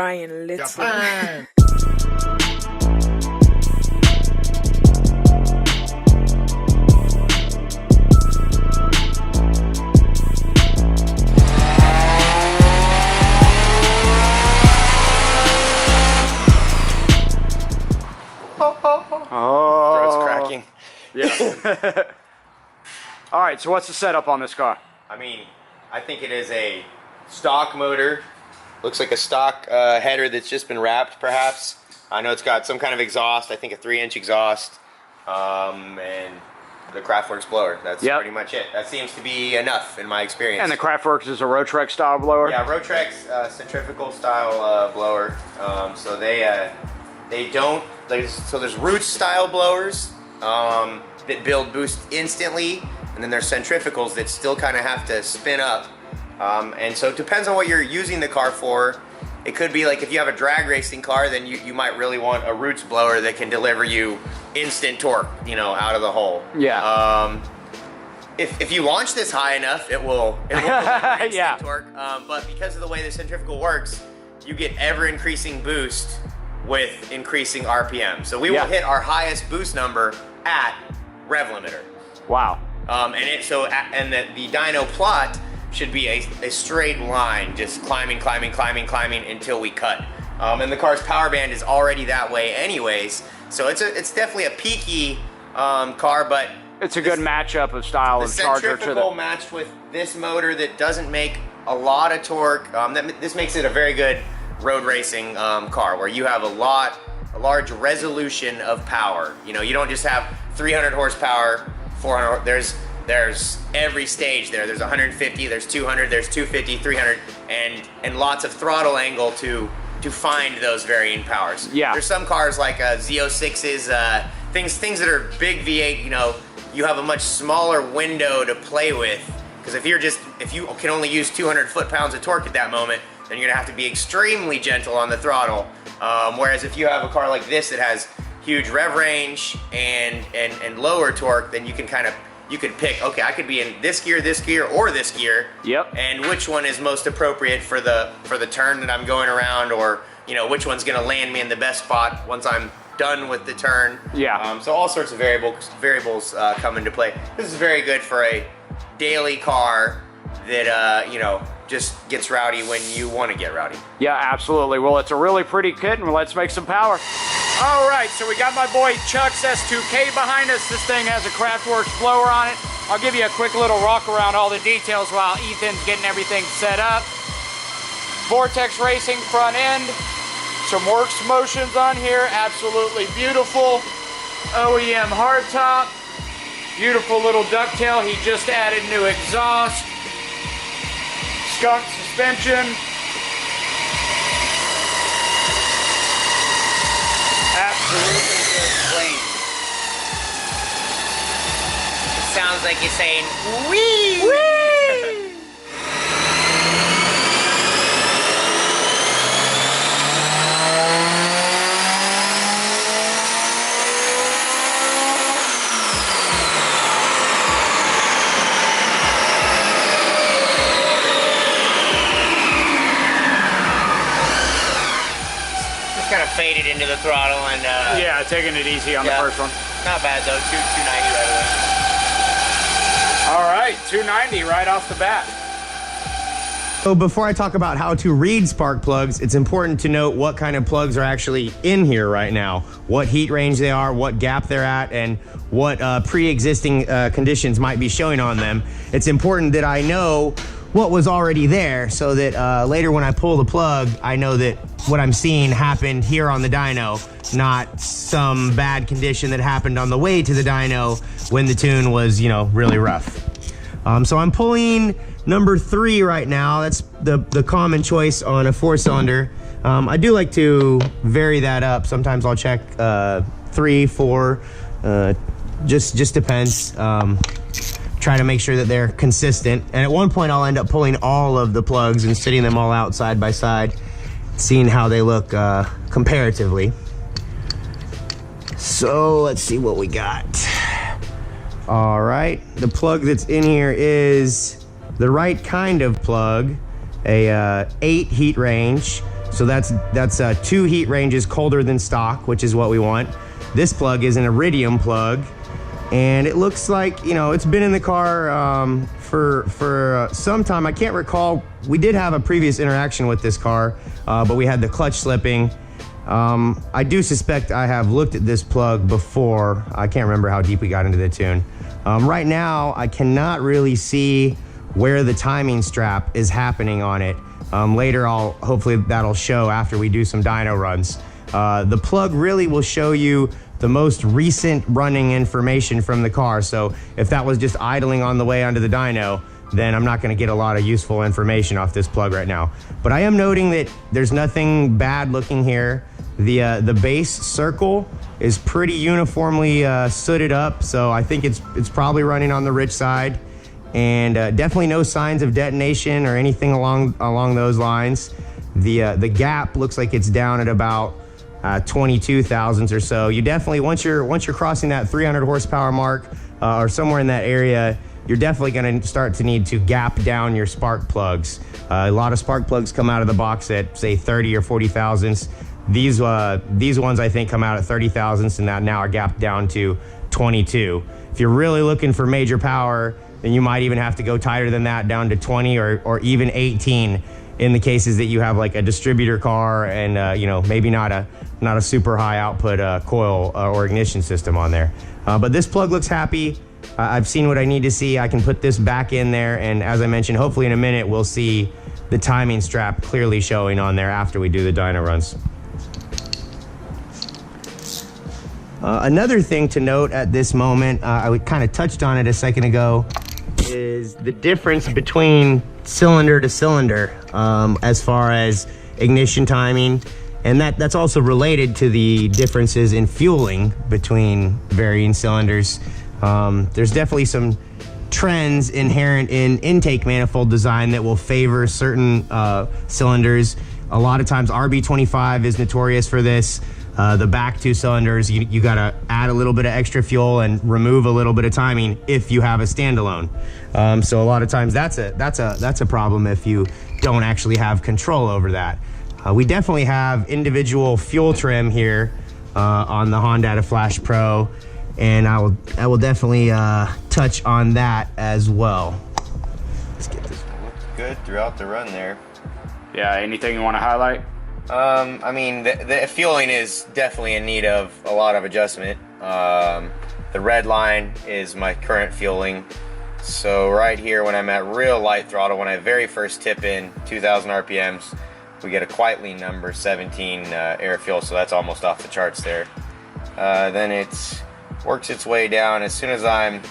Brian Little. Oh, Throat's cracking. Yeah. All right, so what's the setup on this car? I mean, I think it is a stock motor. Looks like a stock header that's just been wrapped, perhaps. I know it's got some kind of exhaust. I think a 3-inch exhaust, and the Kraftwerks blower. That's pretty much it. That seems to be enough in my experience. And the Kraftwerks is a Rotrex style blower. Yeah, Rotrex centrifugal style blower. So they don't. There's Roots style blowers that build boost instantly, and then there's centrifugals that still kind of have to spin up. And so it depends on what you're using the car for. It could be like if you have a drag racing car, then you might really want a Roots blower that can deliver you instant torque, out of the hole. Yeah. If you launch this high enough, it will deliver instant torque. But because of the way the centrifugal works, you get ever increasing boost with increasing RPM. So we will hit our highest boost number at rev limiter. Wow. And the dyno plot should be a straight line, just climbing until we cut. And the car's power band is already that way anyways. So it's definitely a peaky car, but it's a good matchup of style of charger to the centrifugal matched with this motor that doesn't make a lot of torque. This makes it a very good road racing car where you have a large resolution of power. You don't just have 300 horsepower, 400. There's every stage there. There's 150, there's 200, there's 250, 300, and lots of throttle angle to find those varying powers. Yeah. There's some cars like Z06s, things that are big V8. You have a much smaller window to play with, because if you can only use 200 foot-pounds of torque at that moment, then you're gonna have to be extremely gentle on the throttle. Whereas if you have a car like this that has huge rev range and lower torque, then you could pick, okay, I could be in this gear, or this gear. Yep. And which one is most appropriate for the turn that I'm going around, or which one's gonna land me in the best spot once I'm done with the turn. Yeah. So all sorts of variables come into play. This is very good for a daily car that just gets rowdy when you want to get rowdy. Yeah, absolutely. Well, it's a really pretty kit, and let's make some power. All right, so we got my boy Chuck's S2K behind us. This thing has a Kraftwerks blower on it. I'll give you a quick little rock around all the details while Ethan's getting everything set up. Vortex Racing front end. Some Works motions on here, absolutely beautiful. OEM hardtop. Beautiful little ducktail. He just added new exhaust. Skunk suspension. Absolutely just clean. It sounds like you're saying, wee! Whee! Kind of faded into the throttle and yeah, taking it easy on the first one. Not bad though, 290 right away. All right, 290 right off the bat. So before I talk about how to read spark plugs, it's important to note what kind of plugs are actually in here right now, what heat range they are, what gap they're at, and what pre-existing conditions might be showing on them. It's important that I know what was already there so that later when I pull the plug, I know that what I'm seeing happened here on the dyno, not some bad condition that happened on the way to the dyno when the tune was, really rough. So I'm pulling number 3 right now. That's the common choice on a 4-cylinder. I do like to vary that up. Sometimes I'll check 3, 4, just depends. Try to make sure that they're consistent. And at one point I'll end up pulling all of the plugs and sitting them all out side by side, seeing how they look comparatively. So let's see what we got. All right, the plug that's in here is the right kind of plug, a 8 heat range. So that's 2 heat ranges colder than stock, which is what we want. This plug is an Iridium plug, and it looks like, you know, it's been in the car for some time. I can't recall. We did have a previous interaction with this car, but we had the clutch slipping. I do suspect I have looked at this plug before. I can't remember how deep we got into the tune. Right now, I cannot really see where the timing strap is happening on it. Later, hopefully that'll show after we do some dyno runs. The plug really will show you the most recent running information from the car. So if that was just idling on the way onto the dyno, then I'm not going to get a lot of useful information off this plug right now. But I am noting that there's nothing bad looking here. The base circle is pretty uniformly sooted up, so I think it's probably running on the rich side. And definitely no signs of detonation or anything along those lines. The gap looks like it's down at about 22 thousandths or so. You definitely, once you're crossing that 300 horsepower mark or somewhere in that area, you're definitely going to start to need to gap down your spark plugs. A lot of spark plugs come out of the box at, say, 30 or 40 thousandths. These ones, I think, come out at 30 thousandths and that now are gapped down to 22. If you're really looking for major power, then you might even have to go tighter than that, down to 20 or even 18 in the cases that you have like a distributor car and you know, maybe not a super high output coil or ignition system on there. But this plug looks happy. I've seen what I need to see. I can put this back in there, and as I mentioned, hopefully in a minute we'll see the timing strap clearly showing on there after we do the dyno runs. Another thing to note at this moment, I kind of touched on it a second ago, is the difference between cylinder to cylinder as far as ignition timing, and that's also related to the differences in fueling between varying cylinders. There's definitely some trends inherent in intake manifold design that will favor certain cylinders. A lot of times RB25 is notorious for this. The back 2 cylinders, you gotta add a little bit of extra fuel and remove a little bit of timing if you have a standalone. So a lot of times that's a problem if you don't actually have control over that. We definitely have individual fuel trim here on the Hondata Flashpro, and I will definitely touch on that as well. Let's get this. Looked good throughout the run there. Yeah, anything you want to highlight? I mean, the fueling is definitely in need of a lot of adjustment. The red line is my current fueling. So right here, when I'm at real light throttle, when I very first tip in 2,000 RPMs, we get a quite lean number, 17 air fuel, so that's almost off the charts there. Then it works its way down. As soon as I'm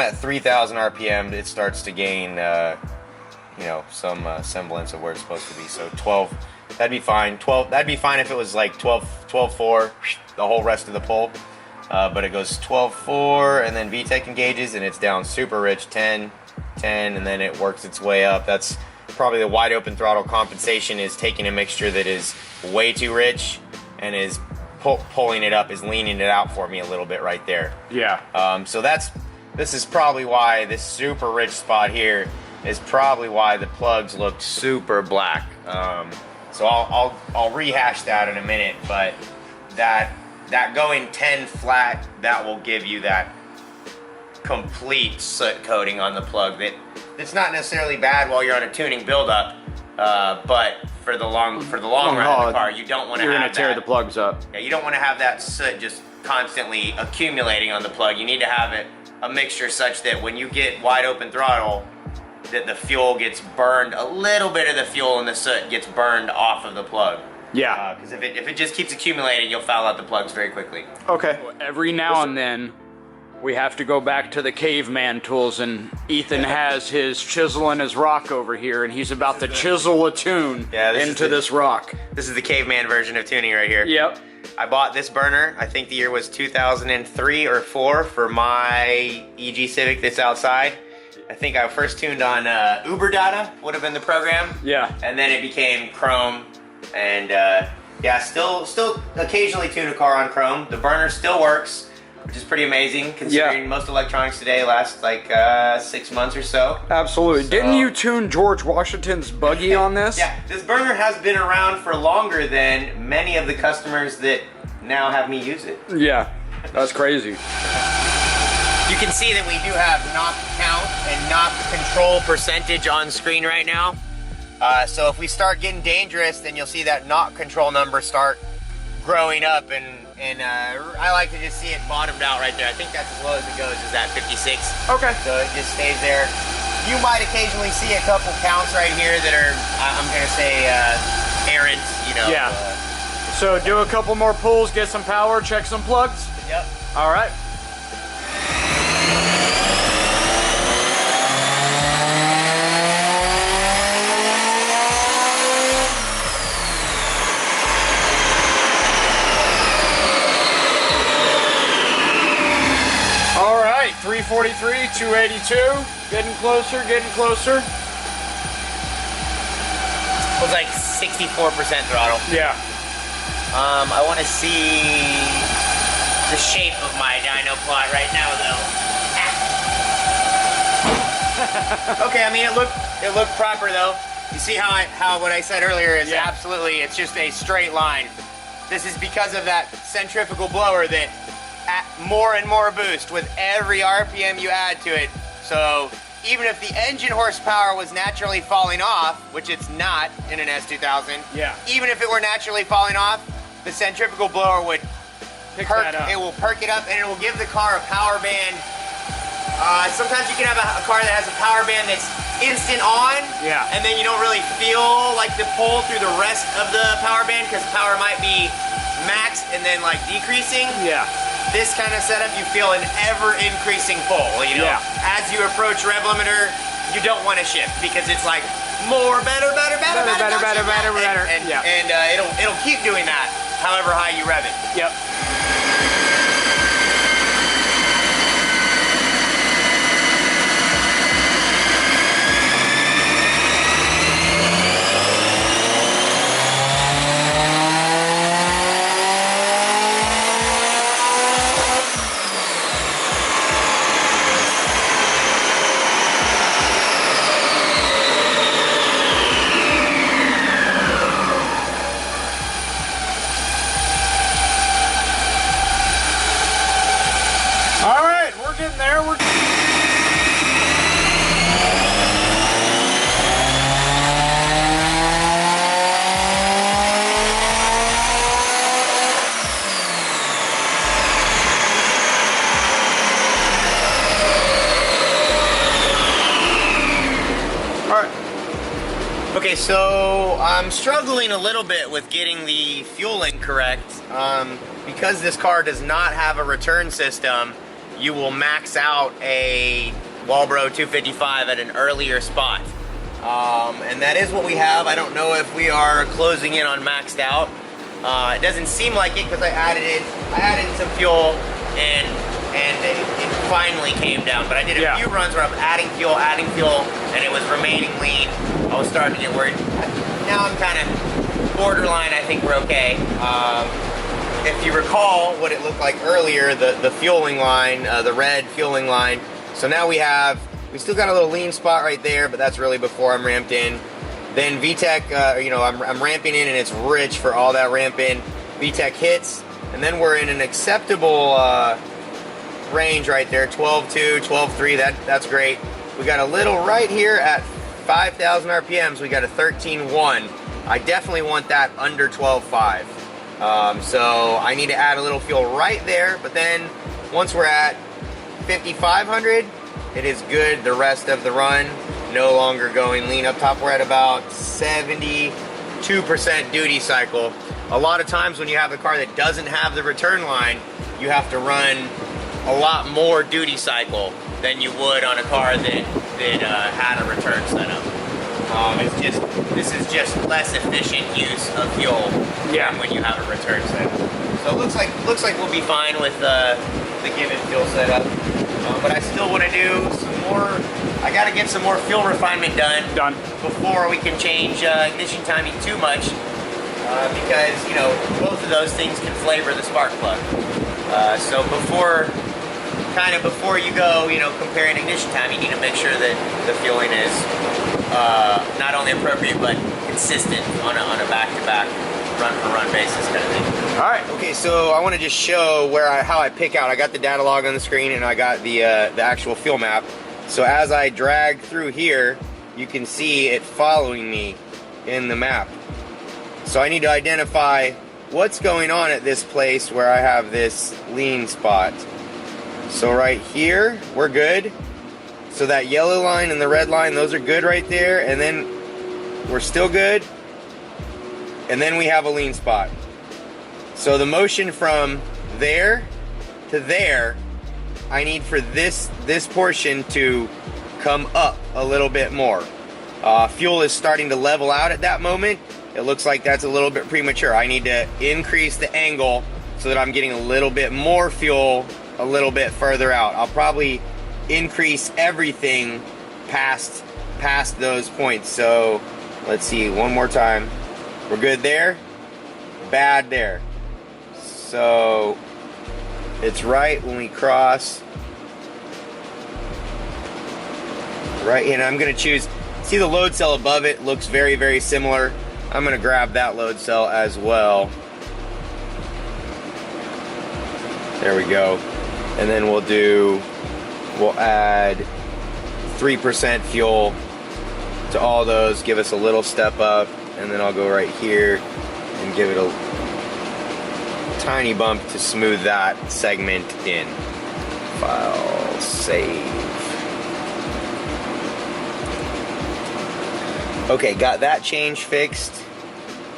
at 3,000 RPM, it starts to gain, you know, some semblance of where it's supposed to be. So 12. That'd be fine. 12. That'd be fine if it was like 12.4, the whole rest of the pull. But it goes 12.4, and then VTEC engages, and it's down super rich, 10, and then it works its way up. That's probably the wide open throttle compensation, is taking a mixture that is way too rich and is pulling it up, is leaning it out for me a little bit right there. Yeah. So this is probably why this super rich spot here is probably why the plugs look super black. So I'll rehash that in a minute, but that going 10 flat, that will give you that complete soot coating on the plug. That's not necessarily bad while you're on a tuning buildup, but for the long run of the car, you don't want to have that. You're going to tear the plugs up. Yeah, you don't want to have that soot just constantly accumulating on the plug. You need to have it a mixture such that when you get wide open throttle, that the fuel gets burned, a little bit of the fuel in the soot gets burned off of the plug. Yeah. Because if it just keeps accumulating, you'll foul out the plugs very quickly. Okay. Every now and then, we have to go back to the caveman tools, and Ethan has his chisel and his rock over here, and he's about to chisel a tune into this rock. This is the caveman version of tuning right here. Yep. I bought this burner, I think the year was 2003 or 4 for my EG Civic that's outside. I think I first tuned on Data, would have been the program. Yeah. And then it became Chrome. And yeah, still occasionally tune a car on Chrome. The burner still works. which is pretty amazing considering most electronics today last like 6 months or so. Absolutely. So, didn't you tune George Washington's buggy on this? Yeah, this burner has been around for longer than many of the customers that now have me use it. Yeah, that's crazy. You can see that we do have knock count and knock control percentage on screen right now. So if we start getting dangerous, then you'll see that knock control number start growing up, and I like to just see it bottomed out right there. I think that's as low as it goes, is that 56. Okay. So it just stays there. You might occasionally see a couple counts right here that are, I'm gonna say, errant, you know. Yeah. So do a couple more pulls, get some power, check some plugs. Yep. All right. All right, 343, 282, getting closer, getting closer. It was like 64% throttle. Yeah. I want to see the shape of my dyno plot right now, though. Okay, I mean it looked proper though. You see how what I said earlier is absolutely, it's just a straight line. This is because of that centrifugal blower that more and more boost with every RPM you add to it. So even if the engine horsepower was naturally falling off, which it's not in an S2000, even if it were naturally falling off, the centrifugal blower would perk, it will perk it up, and it will give the car a power band. Sometimes you can have a car that has a power band that's instant on, and then you don't really feel like the pull through the rest of the power band because power might be maxed and then like decreasing. This kind of setup, you feel an ever-increasing pull. You know, as you approach rev limiter, you don't want to shift because it's like more, better, and it'll keep doing that, however high you rev it. Yep. Okay, so I'm struggling a little bit with getting the fueling correct. Because this car does not have a return system, you will max out a Walbro 255 at an earlier spot. And that is what we have. I don't know if we are closing in on maxed out. It doesn't seem like it because I added some fuel and it finally came down. But I did a few runs where I'm adding fuel, and it was remaining lean. I was starting to get worried. Now I'm kind of borderline. I think we're okay. If you recall what it looked like earlier, the fueling line, the red fueling line. So now we still got a little lean spot right there, but that's really before I'm ramped in. Then VTEC, you know, I'm ramping in and it's rich for all that ramp in. VTEC hits, and then we're in an acceptable range right there, 12.2, 12.3, that's great. We got a little right here at 5,000 RPMs, we got a 13.1. I definitely want that under 12.5. So I need to add a little fuel right there, but then once we're at 5,500, it is good the rest of the run. No longer going lean up top. We're at about 72% duty cycle. A lot of times when you have a car that doesn't have the return line, you have to run a lot more duty cycle than you would on a car that had a return setup. This is just less efficient use of fuel than when you have a return setup. So it looks like we'll be fine with the given fuel setup. But I still want to do some more. I got to get some more fuel refinement done before we can change ignition timing too much, because you know both of those things can flavor the spark plug. So before you go, you know, comparing ignition time, you need to make sure that the fueling is not only appropriate but consistent on a back-to-back, run-for-run basis kind of thing. All right. Okay, so I want to just show how I pick out. I got the data log on the screen and I got the actual fuel map. So as I drag through here, you can see it following me in the map. So I need to identify what's going on at this place where I have this lean spot. So right here, we're good. So that yellow line and the red line, those are good right there. And then we're still good. And then we have a lean spot. So the motion from there to there, I need for this portion to come up a little bit more. Fuel is starting to level out at that moment. It looks like that's a little bit premature. I need to increase the angle so that I'm getting a little bit more fuel a little bit further out. I'll probably increase everything past those points. So let's see, one more time. We're good there, bad there. So it's right when we cross. Right, and I'm gonna choose, see the load cell above it looks very, very similar. I'm gonna grab that load cell as well. There we go. And then we'll add 3% fuel to all those, give us a little step up, and then I'll go right here and give it a tiny bump to smooth that segment in. File, save. Okay, got that change fixed.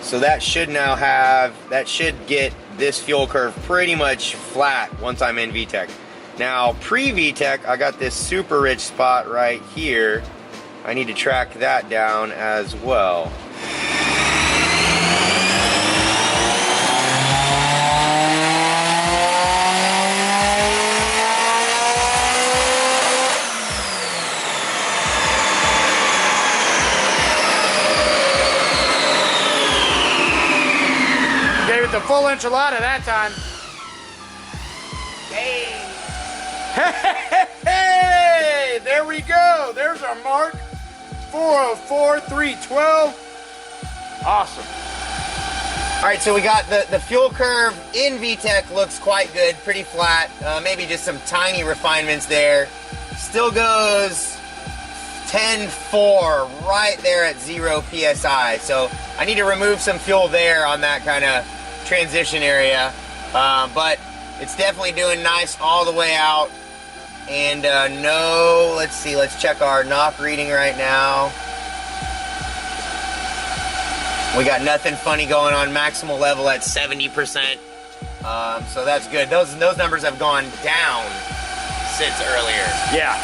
So that should get this fuel curve pretty much flat once I'm in VTEC. Now, pre-VTEC, I got this super rich spot right here. I need to track that down as well. The full enchilada that time. Hey. Hey, there we go. There's our mark. 404, 312. Awesome. All right, so we got the fuel curve in VTEC looks quite good, pretty flat. Maybe just some tiny refinements there. Still goes 10.4 right there at 0 PSI. So I need to remove some fuel there on that kind of transition area, but it's definitely doing nice all the way out. And no, let's see, let's check our knock reading right now. We got nothing funny going on. Maximal level at 70%, so that's good. Those numbers have gone down since earlier. Yeah.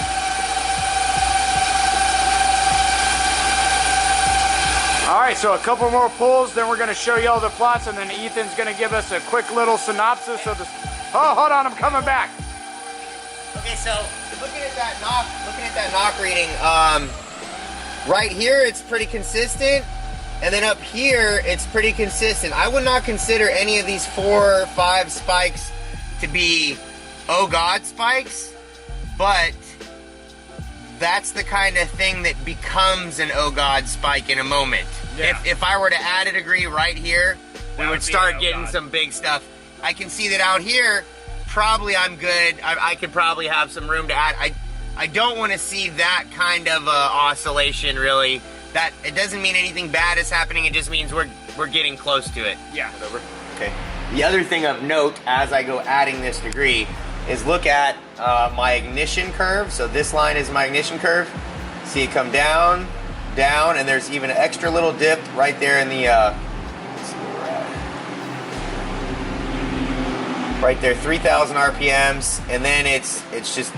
All right, so a couple more pulls, then we're gonna show you all the plots, and then Ethan's gonna give us a quick little synopsis of the... Oh, hold on, I'm coming back. Okay, so looking at that knock reading, right here it's pretty consistent, and then up here it's pretty consistent. I would not consider any of these 4 or 5 spikes to be oh god spikes, but that's the kind of thing that becomes an oh god spike in a moment. Yeah. If I were to add a degree right here, we would start getting some big stuff. I can see that out here, probably I'm good. I could probably have some room to add. I don't want to see that kind of oscillation really. That it doesn't mean anything bad is happening, it just means we're getting close to it. Yeah. Over. Okay. The other thing of note as I go adding this degree is look at my ignition curve. So this line is my ignition curve. See it come down, down, and there's even an extra little dip right there in the, right there, 3,000 RPMs, and then it's just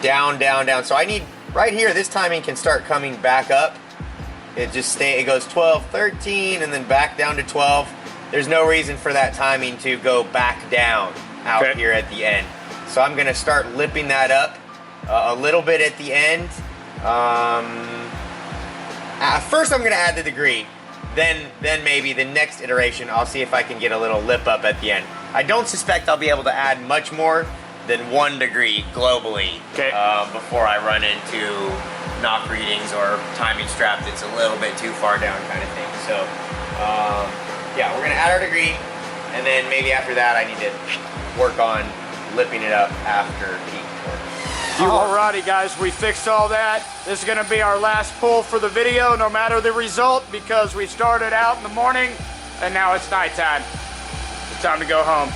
down, down, down. So I need, right here, this timing can start coming back up. It goes 12, 13, and then back down to 12. There's no reason for that timing to go back down out here at the end. So I'm gonna start lipping that up a little bit at the end. First I'm gonna add the degree, then maybe the next iteration I'll see if I can get a little lip up at the end. I don't suspect I'll be able to add much more than 1 degree globally before I run into knock readings or timing strap that's a little bit too far down kind of thing. So yeah, we're gonna add our degree, and then maybe after that I need to work on lipping it up after peak torque. Alrighty guys, we fixed all that. This is gonna be our last pull for the video, no matter the result, because we started out in the morning and now it's nighttime. It's time to go home.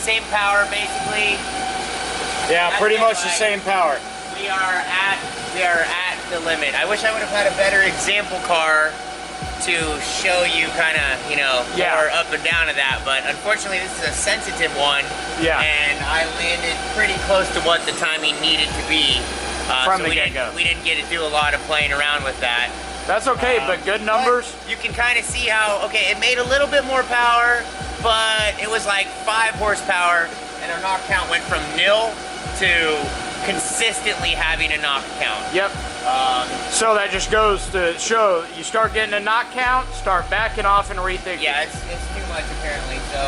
Same power basically. Yeah, pretty much the same power. We are at the limit. I wish I would have had a better example car to show you kind of, you know, more up and down of that, but unfortunately this is a sensitive one. Yeah. And I landed pretty close to what the timing needed to be. From so the get-go. We didn't get to do a lot of playing around with that. That's okay, but good numbers. But you can kind of see how, okay, it made a little bit more power, but it was like 5 horsepower, and our knock count went from 0 to consistently having a knock count. Yep. So that just goes to show, you start getting a knock count, start backing off and rethinking. Yeah, it's too much apparently, so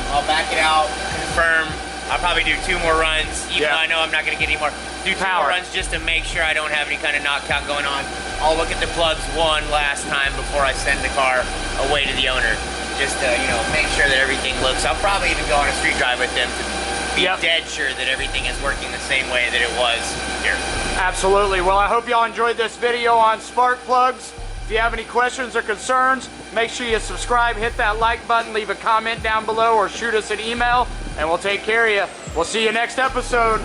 I'll back it out, confirm. I'll probably do 2 more runs, even though I know I'm not going to get any more. Do 2 more runs just to make sure I don't have any kind of knock count going on. I'll look at the plugs one last time before I send the car away to the owner, just to, you know, make sure that everything looks. I'll probably even go on a street drive with them to be dead sure that everything is working the same way that it was here. Absolutely. Well, I hope y'all enjoyed this video on spark plugs. If you have any questions or concerns, make sure you subscribe, hit that like button, leave a comment down below, or shoot us an email, and we'll take care of you. We'll see you next episode.